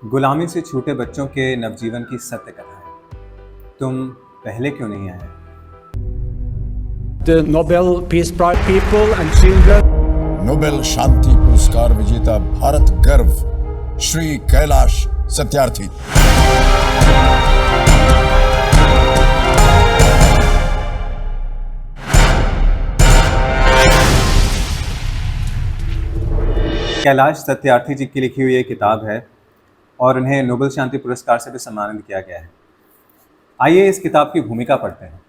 गुलामी से छूटे बच्चों के नवजीवन की सत्य कथा है। तुम पहले क्यों नहीं आए? The Nobel Peace Prize people and children. Nobel शांति पुरस्कार विजेता भारत गर्व श्री कैलाश सत्यार्थी। कैलाश सत्यार्थी जी की लिखी हुई ये किताब है और उन्हें नोबेल शांति पुरस्कार से भी सम्मानित किया गया है। आइए इस किताब की भूमिका पढ़ते हैं।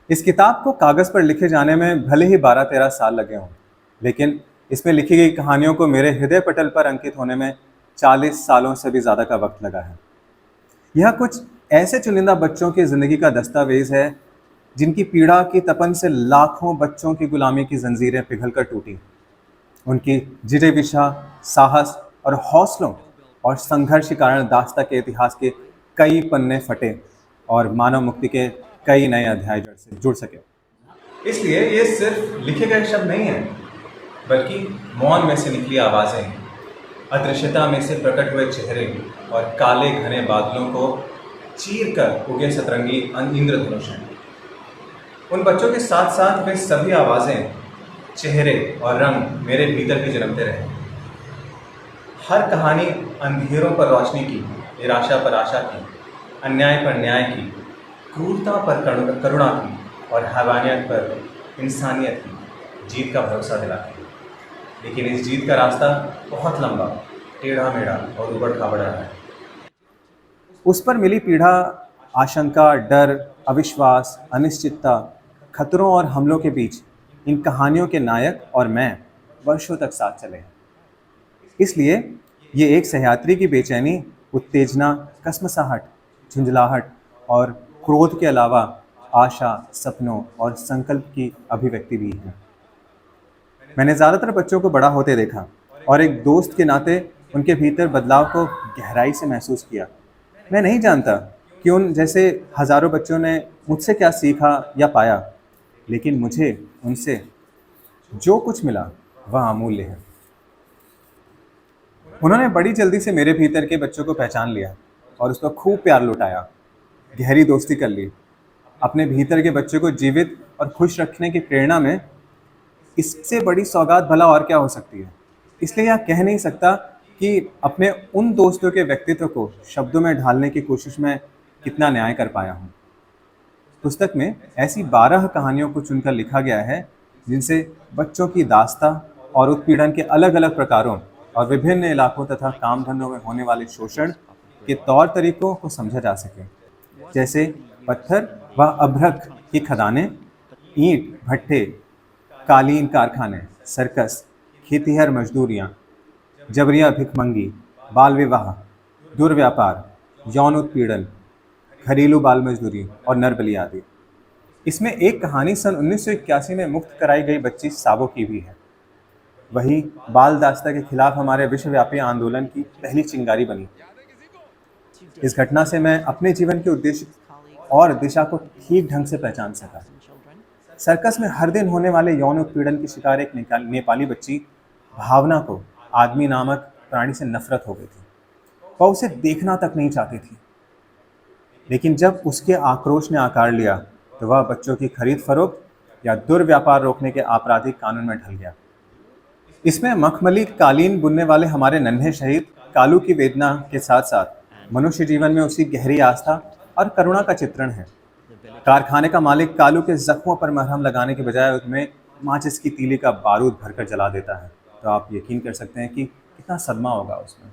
इस किताब को कागज़ पर लिखे जाने में भले ही 12-13 साल लगे हों, लेकिन इसमें लिखी गई कहानियों को मेरे हृदय पटल पर अंकित होने में 40 सालों से भी ज़्यादा का वक्त लगा है। यह कुछ ऐसे चुनिंदा बच्चों की ज़िंदगी का दस्तावेज है जिनकी पीड़ा की तपन से लाखों बच्चों की गुलामी की जंजीरें पिघलकर टूटी। उनकी जिजीविषा, साहस और हौसलों और संघर्ष के कारण दास्ता के इतिहास के कई पन्ने फटे और मानव मुक्ति के कई नए अध्याय जुड़ सके। इसलिए ये सिर्फ लिखे गए शब्द नहीं हैं, बल्कि मौन में से निकली आवाज़ें, अदृश्यता में से प्रकट हुए चेहरे और काले घने बादलों को चीर कर उगे सतरंगी इंद्रधनुष हैं। उन बच्चों के साथ साथ वे सभी आवाज़ें, चेहरे और रंग मेरे भीतर भी जन्मते रहे। हर कहानी अंधेरों पर रोशनी की, निराशा पर आशा की, अन्याय पर न्याय की, क्रूरता पर करुणा की और हैवानियत पर इंसानियत की जीत का भरोसा दिलाती है। लेकिन इस जीत का रास्ता बहुत लंबा, टेढ़ा मेढ़ा और उबड़ खाबड़ रहा है। उस पर मिली पीड़ा, आशंका, डर, अविश्वास, अनिश्चितता, खतरों और हमलों के बीच इन कहानियों के नायक और मैं वर्षों तक साथ चले हैं। इसलिए ये एक सह्याद्री की बेचैनी, उत्तेजना, कसमसाहट, झुंझलाहट और क्रोध के अलावा आशा, सपनों और संकल्प की अभिव्यक्ति भी है। मैंने ज़्यादातर बच्चों को बड़ा होते देखा और एक दोस्त के नाते उनके भीतर बदलाव को गहराई से महसूस किया। मैं नहीं जानता कि उन जैसे हज़ारों बच्चों ने मुझसे क्या सीखा या पाया, लेकिन मुझे उनसे जो कुछ मिला वह अमूल्य है। उन्होंने बड़ी जल्दी से मेरे भीतर के बच्चों को पहचान लिया और उस पर खूब प्यार लुटाया, गहरी दोस्ती कर ली। अपने भीतर के बच्चों को जीवित और खुश रखने की प्रेरणा में इससे बड़ी सौगात भला और क्या हो सकती है। इसलिए यह कह नहीं सकता कि अपने उन दोस्तों के व्यक्तित्व को शब्दों में ढालने की कोशिश में कितना न्याय कर पाया हूँ। पुस्तक में ऐसी 12 कहानियों को चुनकर लिखा गया है जिनसे बच्चों की दास्ता और उत्पीड़न के अलग अलग प्रकारों और विभिन्न इलाकों तथा काम धंधों में होने वाले शोषण के तौर तरीकों को समझा जा सके। जैसे पत्थर व अभ्रक की खदानें, ईंट भट्ठे, कालीन कारखाने, सर्कस, खेतीहर मजदूरियाँ, जबरिया भिखमंगी, बाल विवाह, दुर्व्यापार, यौन उत्पीड़न, घरेलू बाल मजदूरी और नरबली आदि। इसमें एक कहानी सन 1981 में मुक्त कराई गई बच्ची साबो की भी है। वही बाल दास्ता के खिलाफ हमारे विश्वव्यापी आंदोलन की पहली चिंगारी बनी। इस घटना से मैं अपने जीवन के उद्देश्य और दिशा को ठीक ढंग से पहचान सका। सर्कस में हर दिन होने वाले यौन उत्पीड़न की शिकार एक नेपाली बच्ची भावना को आदमी नामक प्राणी से नफरत हो गई थी। वह उसे देखना तक नहीं चाहती थी। लेकिन जब उसके आक्रोश ने आकार लिया तो वह बच्चों की खरीद फरोख्त या दुर्व्यापार रोकने के आपराधिक कानून में ढल गया। इसमें मखमली कालीन बुनने वाले हमारे नन्हे शहीद कालू की वेदना के साथ साथ मनुष्य जीवन में उसकी गहरी आस्था और करुणा का चित्रण है। कारखाने का मालिक कालू के जख्मों पर मरहम लगाने के बजाय उसमें माचिस की तीली का बारूद भरकर जला देता है। तो आप यकीन कर सकते हैं कि कितना सदमा होगा उसमें।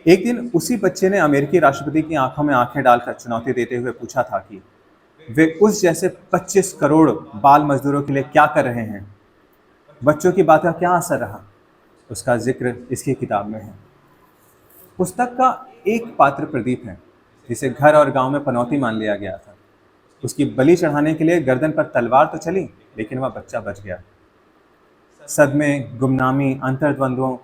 एक दिन उसी बच्चे ने अमेरिकी राष्ट्रपति की आंखों में आंखें डालकर चुनौती देते हुए पूछा था कि वे उस जैसे 25 करोड़ बाल मजदूरों के लिए क्या कर रहे हैं, बच्चों की बात का क्या असर रहा। उसका जिक्र इसकी किताब में है। पुस्तक का एक पात्र प्रदीप है जिसे घर और गांव में पनौती मान लिया गया था। उसकी बलि चढ़ाने के लिए गर्दन पर तलवार तो चली, लेकिन वह बच्चा बच गया। सदमे, गुमनामी, अंतर्द्वंद्वों,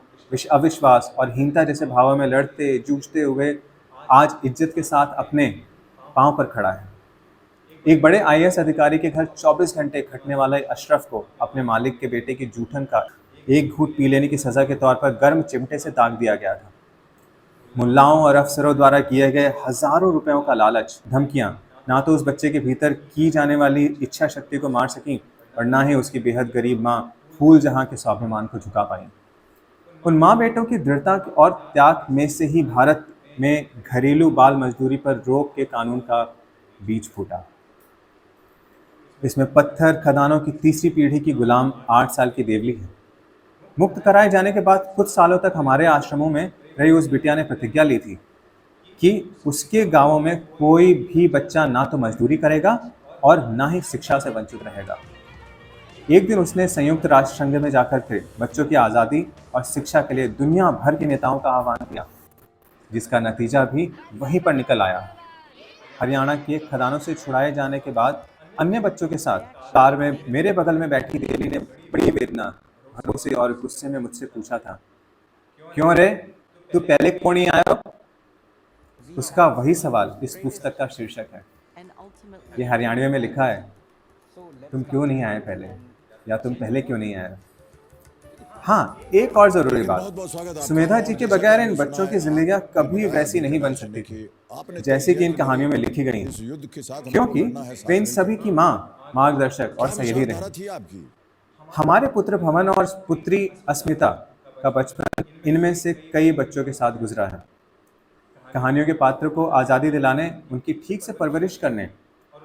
अविश्वास और हीनता जैसे भावों में लड़ते जूझते हुए आज इज्जत के साथ अपने पांव पर खड़ा है। एक बड़े आईएएस अधिकारी के घर 24 घंटे खटने वाला अशरफ को अपने मालिक के बेटे की जूठन का एक घूंट पी लेने की सजा के तौर पर गर्म चिमटे से दाग दिया गया था। मुल्लाओं और अफसरों द्वारा किए गए हजारों रुपयों का लालच, धमकियां ना तो उस बच्चे के भीतर की जाने वाली इच्छा शक्ति को मार सकी और ना ही उसकी बेहद गरीब माँ फूल जहां के स्वाभिमान को झुका पाई। उन माँ बेटों की दृढ़ता और त्याग में से ही भारत में घरेलू बाल मजदूरी पर रोक के कानून का बीज फूटा। इसमें पत्थर खदानों की तीसरी पीढ़ी की गुलाम 8 साल की देवली है। मुक्त कराए जाने के बाद कुछ सालों तक हमारे आश्रमों में रही उस बिटिया ने प्रतिज्ञा ली थी कि उसके गांवों में कोई भी बच्चा ना तो मजदूरी करेगा और ना ही शिक्षा से वंचित रहेगा। एक दिन उसने संयुक्त राष्ट्र संघ में जाकर के बच्चों की आज़ादी और शिक्षा के लिए दुनिया भर के नेताओं का आह्वान किया, जिसका नतीजा भी वहीं पर निकल आया। हरियाणा के खदानों से छुड़ाए जाने के बाद अन्य बच्चों के साथ कार में मेरे बगल में बैठी देवी ने बड़ी वेदना, भरोसे और गुस्से में मुझसे पूछा था, क्यों रे, तू पहले क्यों नहीं आया? उसका वही सवाल इस पुस्तक का शीर्षक है। ये हरियाणवी में लिखा है, तुम क्यों नहीं आए पहले, या तुम पहले क्यों नहीं आए। हाँ, एक और जरूरी बात, सुमेधा जी के बगैर इन बच्चों की जिंदगियां कभी वैसी नहीं बन सकती थी जैसे कि इन कहानियों में लिखी गई हैं, क्योंकि वे इन सभी की माँ, मार्गदर्शक और सहेली रही। हमारे पुत्र भवन और पुत्री अस्मिता का बचपन इनमें से कई बच्चों के साथ गुजरा है। कहानियों के पात्र को आज़ादी दिलाने, उनकी ठीक से परवरिश करने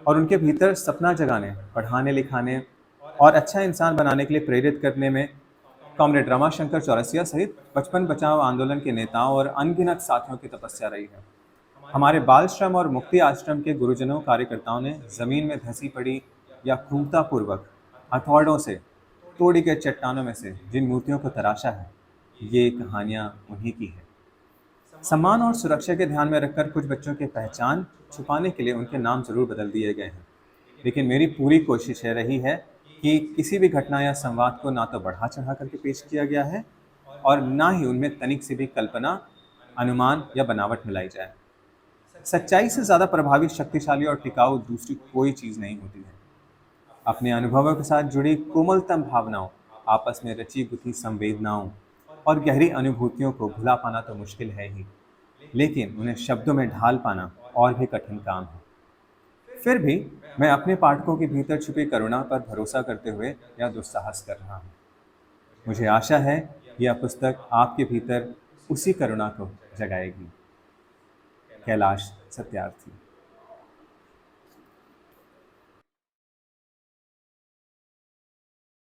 और उनके भीतर सपना जगाने, पढ़ाने लिखाने और अच्छा इंसान बनाने के लिए प्रेरित करने में कॉमरेड रमाशंकर चौरसिया सहित बचपन बचाओ आंदोलन के नेताओं और अनगिनत साथियों की तपस्या रही है। हमारे बाल श्रम और मुक्ति आश्रम के गुरुजनों कार्यकर्ताओं ने जमीन में धंसी पड़ी या क्रूरतापूर्वक हथौड़ों से तोड़ी गई चट्टानों में से जिन मूर्तियों को तराशा है, ये कहानियां उन्हीं की है। सम्मान और सुरक्षा के ध्यान में रखकर कुछ बच्चों की पहचान छुपाने के लिए उनके नाम जरूर बदल दिए गए हैं, लेकिन मेरी पूरी कोशिश है रही है कि किसी भी घटना या संवाद को ना तो बढ़ा चढ़ा करके पेश किया गया है और ना ही उनमें तनिक से भी कल्पना, अनुमान या बनावट मिलाई जाए। सच्चाई से ज्यादा प्रभावी, शक्तिशाली और टिकाऊ दूसरी कोई चीज नहीं होती है। अपने अनुभवों के साथ जुड़ी कोमलतम भावनाओं, आपस में रची गुथी संवेदनाओं और गहरी अनुभूतियों को भुला पाना तो मुश्किल है ही, लेकिन उन्हें शब्दों में ढाल पाना और भी कठिन काम है। फिर भी मैं अपने पाठकों के भीतर छुपी करुणा पर भरोसा करते हुए यह दुस्साहस कर रहा हूँ। मुझे आशा है यह पुस्तक आपके भीतर उसी करुणा को जगाएगी। कैलाश सत्यार्थी।